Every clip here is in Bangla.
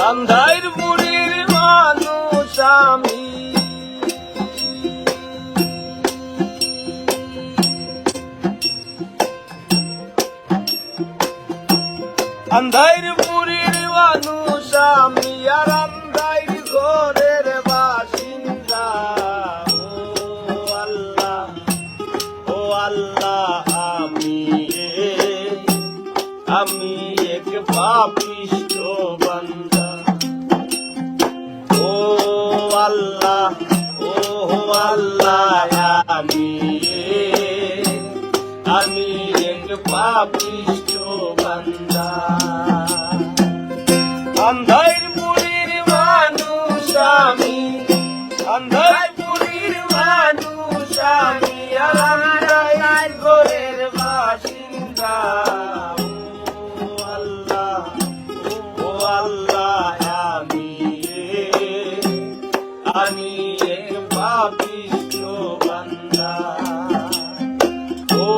আন্ধার বুড়ির মানুষ আমি, আন্ধার বুড়ির মানুষ আমি, আর আন্ধার ঘরের বাসিন্দা। ও আল্লাহ, ও আল্লাহ, আমি এক পাপিষ্ঠ বান্দা। ও আল্লাহ, ও আল্লাহ, আমি এক পাপিষ্ঠ বান্দা। আন্ধার বুড়ির মানুষ আমি, আন্ধার বুড়ির মানুষ আমি, আর আন্ধার ঘরের বাসিন্দা। ও আল্লাহ, ও আল্লাহ, আমি এক পাপিষ্ঠ বান্দা। ও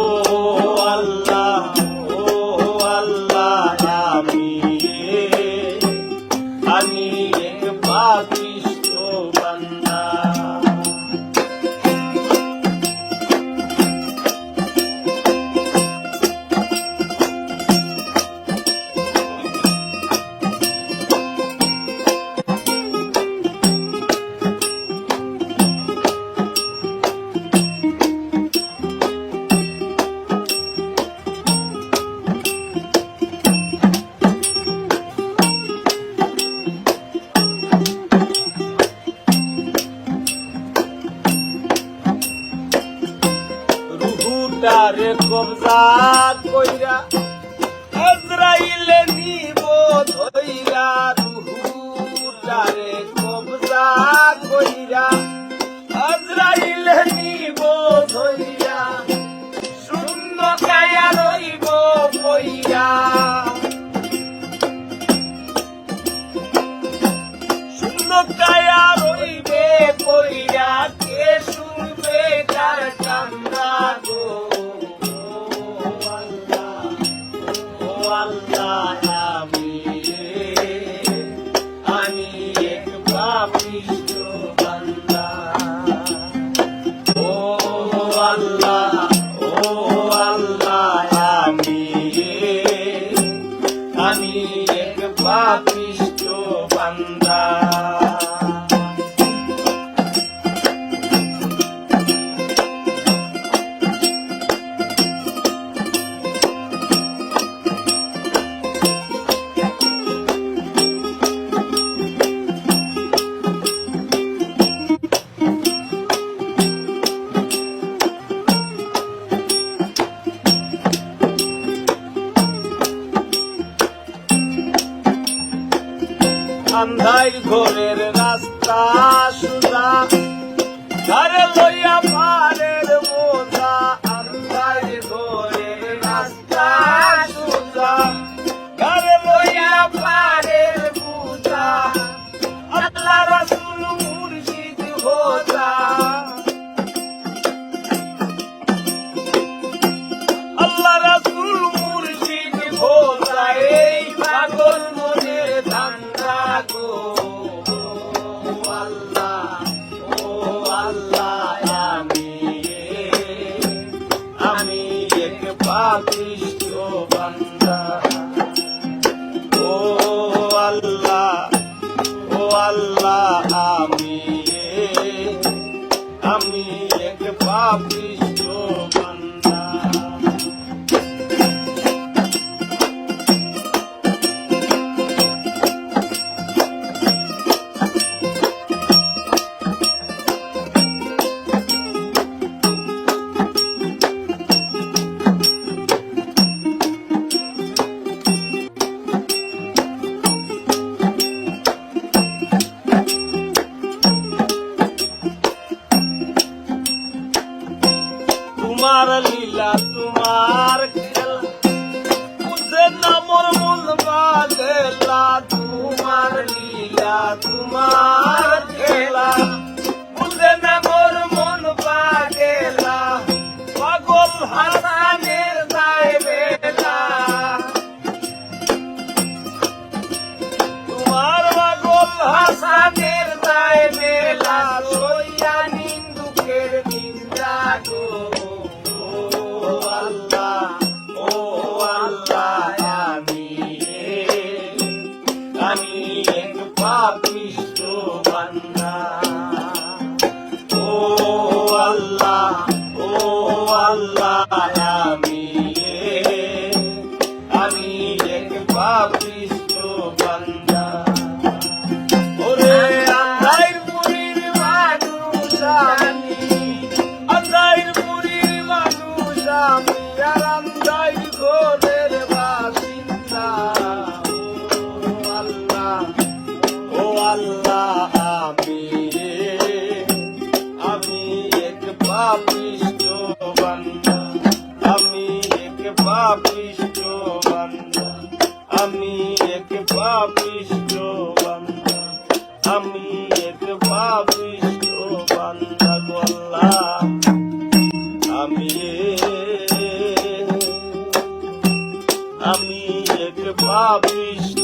আল্লাহ, ও আল্লাহ, আমি এক পাপিষ্ঠ বান্দা। রুহুটারে কবজা কইরা আজরাইলে নিব ধইরা। রুহুটারে কবজা কইরা আজরাইলে নিব ধইরা। শূন্য কায়া রইব কইরা, শূন্য কায়া রইবে কইরা। কে শুনবে কার কান্না গো? ও আল্লাহ, আমি এক পাপিষ্ঠ বান্দা। ও আল্লাহ, ও আল্লাহ, আমি এক পাপিষ্ঠ বান্দা। আন্ধার ঘরের রাস্তা সুজা, ঘরে লইয়া পারের বোঝা। আন্ধার ঘরের রাস্তা সুজা, ঘরে লইয়া পারের বোঝা। আল্লাহ রাসূল মুর্শিদ হোজা, আল্লাহ রাসূল মুর্শিদ হোজা। এই পাগল মনের ধান্দা গো। ও আল্লাহ, ও আল্লাহ, আমি এক পাপিষ্ঠ বান্দা। ও আল্লাহ, ও আল্লাহ, আমি এক পাপিষ্ঠ বান্দা। তোমার লীলা তোমার খেলা, বুঝে না মোর মন বাগলা। তোমার লীলা তোমার খেলা, বুঝে না মোর মন বাগলা। পাগল হাসানের দায় বেলা, তোমার হাসানের দায় মেলা লইয়া নিন্দুকের নিন্দা গো ও আল্লাহ আমি এক পাপিষ্ঠ বান্দা ও আল্লাহ আমি এক পাপিষ্ঠ বান্দা ওরে আন্ধার পুরীর মানুষ আমি আন্ধার পুরীর মানুষ আমি আর আন্ধার ঘরের বাসিন্দা ও আল্লাহ আমি এক পাপিষ্ঠ বান্দা আমি এক পাপিষ্ঠ বান্দা আমি এক পাপিষ্ঠ বান্দা আমি এক পাপিষ্ঠ বান্দা গো আল্লাহ আমি এক পাপিষ্ঠ